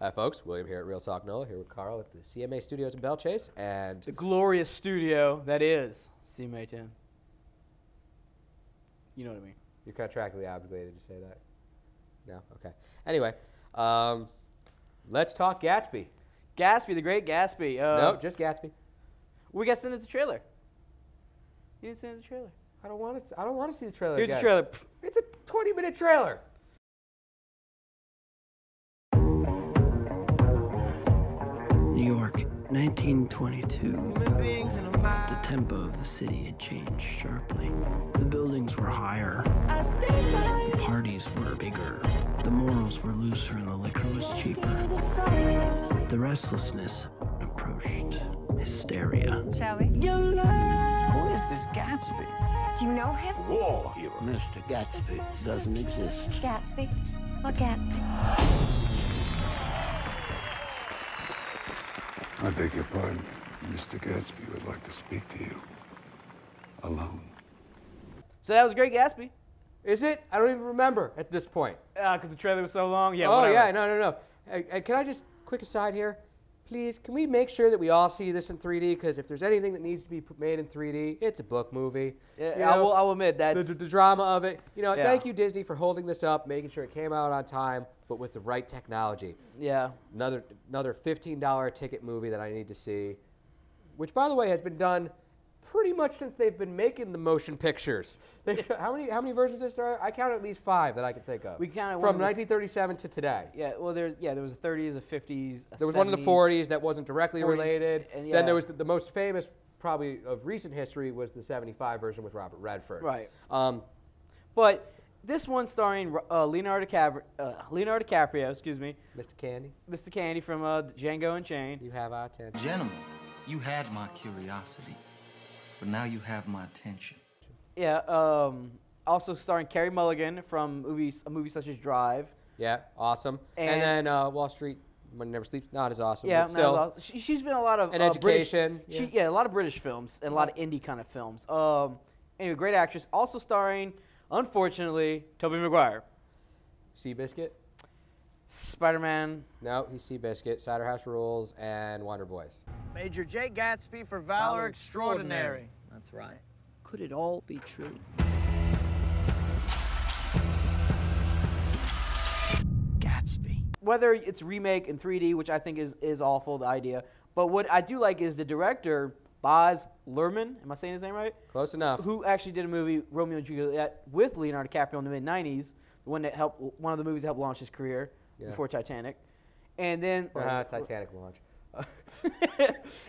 Hi, folks. William here at ReelTalk NOLA, here with Carl at the CMA Studios in Bellchase, and the glorious studio that is CMA 10. You know what I mean. You're contractually obligated to say that? No? Okay. Anyway, let's talk Gatsby. Gatsby, the great Gatsby. No, just Gatsby. We got sent it the trailer. You didn't send it the trailer. I don't want to see the trailer. Here's again. the trailer. It's a 20-minute trailer. New York, 1922. The tempo of the city had changed sharply. The buildings were higher. The parties were bigger. The morals were looser and the liquor was cheaper. The restlessness approached hysteria. Shall we? Who is this Gatsby? Do you know him? War hero. Mr. Gatsby doesn't exist. Gatsby? What Gatsby? I beg your pardon. Mr. Gatsby would like to speak to you. Alone. So that was Great Gatsby. Is it? I don't even remember at this point. Because the trailer was so long. Yeah. Oh, whatever. yeah. No. Hey, can I just, quick aside here? Please, can we make sure that we all see this in 3D? Because if there's anything that needs to be made in 3D, it's a book movie. Yeah, you know, I will admit that. The drama of it. You know, Yeah. Thank you, Disney, for holding this up, making sure it came out on time, but with the right technology. Yeah. Another $15 ticket movie that I need to see, which, by the way, has been done pretty much since they've been making the motion pictures. How many versions is there? I count at least 5 that I can think of. We counted from 1937 to today. Yeah. Well, there was a 30s, a 50s. There was one in the 40s that wasn't directly 40s, related. and yeah. Then there was the most famous, probably of recent history, was the 75 version with Robert Redford. Right. But this one starring Leonardo DiCaprio, excuse me. Mr. Candy. Mr. Candy from Django Unchained. You have our attention. Gentlemen, you had my curiosity, but now you have my attention. Yeah. Also starring Carey Mulligan from a movie such as Drive. Yeah, awesome. And then Wall Street, Money Never Sleeps, not as awesome. Yeah, but still. she's been in a lot of Education. British, a lot of British films and a lot of indie kind of films. Anyway, great actress. Also starring, unfortunately, Tobey Maguire. Seabiscuit? Spider-Man. No, he's Seabiscuit, Cider House Rules, and Wonder Boys. Major J. Gatsby for valor extraordinary. That's right. Could it all be true? Gatsby. Whether it's remake in 3D, which I think is awful, the idea, but what I do like is the director, Baz Luhrmann, am I saying his name right? Close enough. Who actually did a movie, Romeo and Juliet, with Leonardo DiCaprio in the mid-90s, one of the movies that helped launch his career before Titanic. And then... Titanic launch. He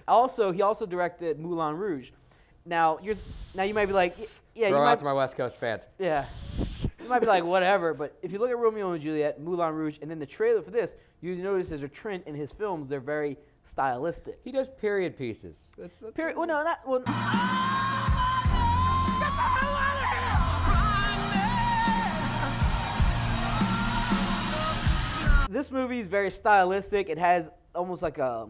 also directed Moulin Rouge. Now you might be like, yeah, Throw out to my West Coast fans. Yeah, you might be like, whatever. But if you look at Romeo and Juliet, Moulin Rouge, and then the trailer for this, you notice there's a trend in his films. They're very stylistic. He does period pieces. Period. Well, no, not well. This movie is very stylistic. It has almost like a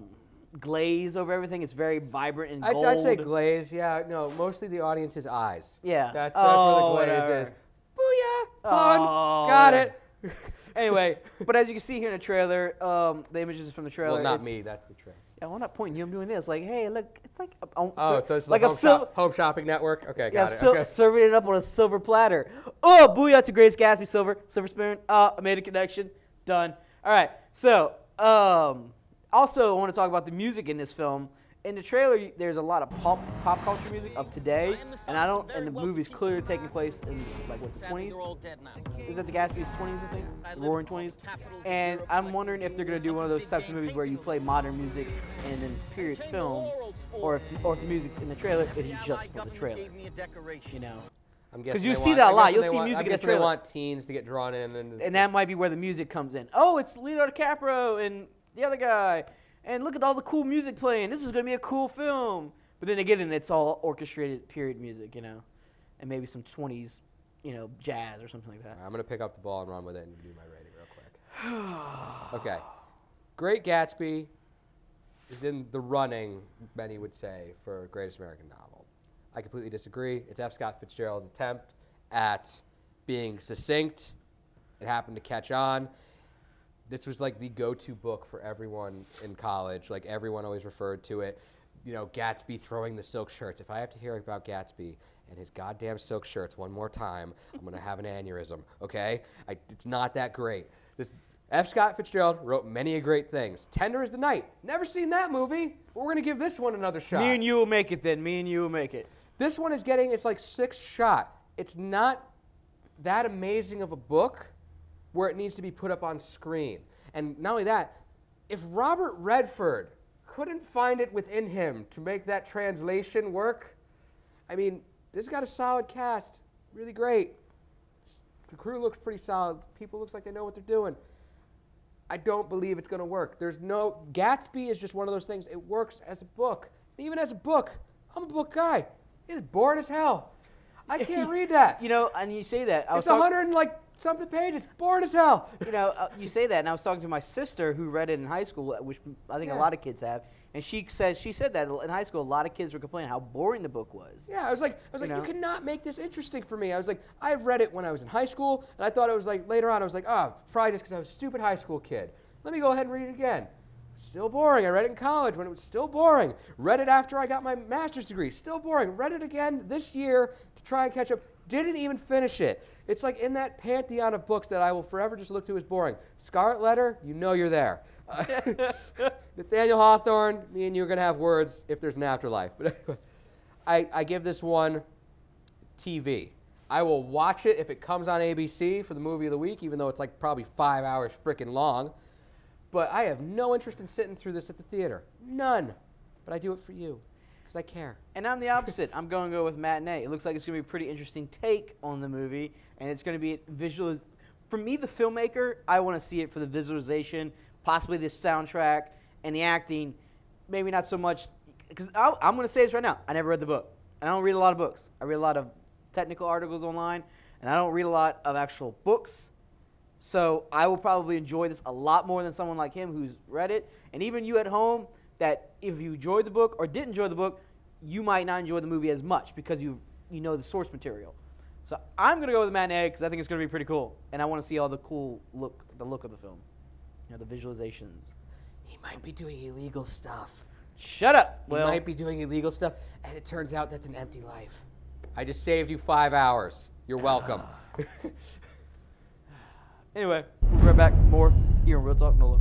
glaze over everything. It's very vibrant and gold. I'd say glaze, yeah. No, mostly the audience's eyes. Yeah. That's where the glaze is. Booyah! Pun! Got it! Anyway, but as you can see here in the trailer, the images from the trailer. Well, not me. That's the trailer. Yeah, well, I'm not pointing you. I'm doing this. Like, hey, look, it's like so it's like home shopping network. Okay, got it. Okay. Serving it up on a silver platter. Oh, booyah! It's a Great Gatsby silver spoon. I made a connection. Done. All right. So, also, I want to talk about the music in this film. In the trailer, there's a lot of pop culture music of today, and the movie's clearly taking place in like what, the 20s? Is that the Gatsby's 20s? I think, the Roaring 20s. And I'm wondering if they're gonna do one of those types of movies where you play modern music and then period film, or if the music in the trailer is just for the trailer. You know. Because you see that a lot. You'll see music in the trailer. They want teens to get drawn in, and that might be where the music comes in. Oh, it's Leonardo DiCaprio and the other guy. And look at all the cool music playing. This is going to be a cool film. But then again, it's all orchestrated period music, you know, and maybe some 20s, you know, jazz or something like that. I'm going to pick up the ball and run with it and do my rating real quick. Okay. Great Gatsby is in the running, many would say, for Greatest American Novel. I completely disagree. It's F.Scott Fitzgerald's attempt at being succinct. It happened to catch on. this was like the go-to book for everyone in college. Like everyone always referred to it. You know, Gatsby throwing the silk shirts. If I have to hear about Gatsby and his goddamn silk shirts one more time, I'm gonna have an aneurysm. Okay? It's not that great. This F.Scott Fitzgerald wrote many great things. Tender as the Night. Never seen that movie. But we're gonna give this one another shot. Me and you will make it then. Me and you will make it. This one is getting it's like 6th shot. It's not that amazing of a book where it needs to be put up on screen. And not only that, if Robert Redford couldn't find it within him to make that translation work, I mean, this got a solid cast. Really great. The crew looks pretty solid. People looks like they know what they're doing. I don't believe it's going to work. Gatsby is just one of those things. It works as a book. Even as a book, I'm a book guy. It's boring as hell. I can't read that. You know, and you say that. It's 100 and like something pages. Boring as hell. You know, you say that, and I was talking to my sister who read it in high school, which I think a lot of kids have, and she said that in high school a lot of kids were complaining how boring the book was. Yeah, I was like, you cannot make this interesting for me. I was like, I've read it when I was in high school, and I thought it was like later on. I was like, oh, probably just because I was a stupid high school kid. Let me go ahead and read it again. Still boring. I read it in college when it was still boring. Read it after I got my master's degree. Still boring. Read it again this year to try and catch up. Didn't even finish it. It's like in that pantheon of books that I will forever just look to as boring. Scarlet Letter, you know you're there. Nathaniel Hawthorne, me and you are going to have words if there's an afterlife. But I give this one TV. I will watch it if it comes on ABC for the movie of the week, even though it's like probably 5 hours freaking long. But I have no interest in sitting through this at the theater. None. But I do it for you because I care. And I'm the opposite. I'm going to go with matinee. It looks like it's going to be a pretty interesting take on the movie, and it's going to be visual. For me, the filmmaker, I want to see it for the visualization, possibly the soundtrack and the acting. Maybe not so much, because I'm going to say this right now. I never read the book. I don't read a lot of books. I read a lot of technical articles online, and I don't read a lot of actual books. So I will probably enjoy this a lot more than someone like him who's read it. And even you at home, that if you enjoyed the book or didn't enjoy the book, you might not enjoy the movie as much because you know the source material. So I'm going to go with the matinee because I think it's going to be pretty cool. And I want to see all the look of the film. You know, the visualizations. He might be doing illegal stuff. Shut up. He might be doing illegal stuff, and it turns out that's an empty life. I just saved you 5 hours. You're welcome. Anyway, we'll be right back. More here on Real Talk NOLA.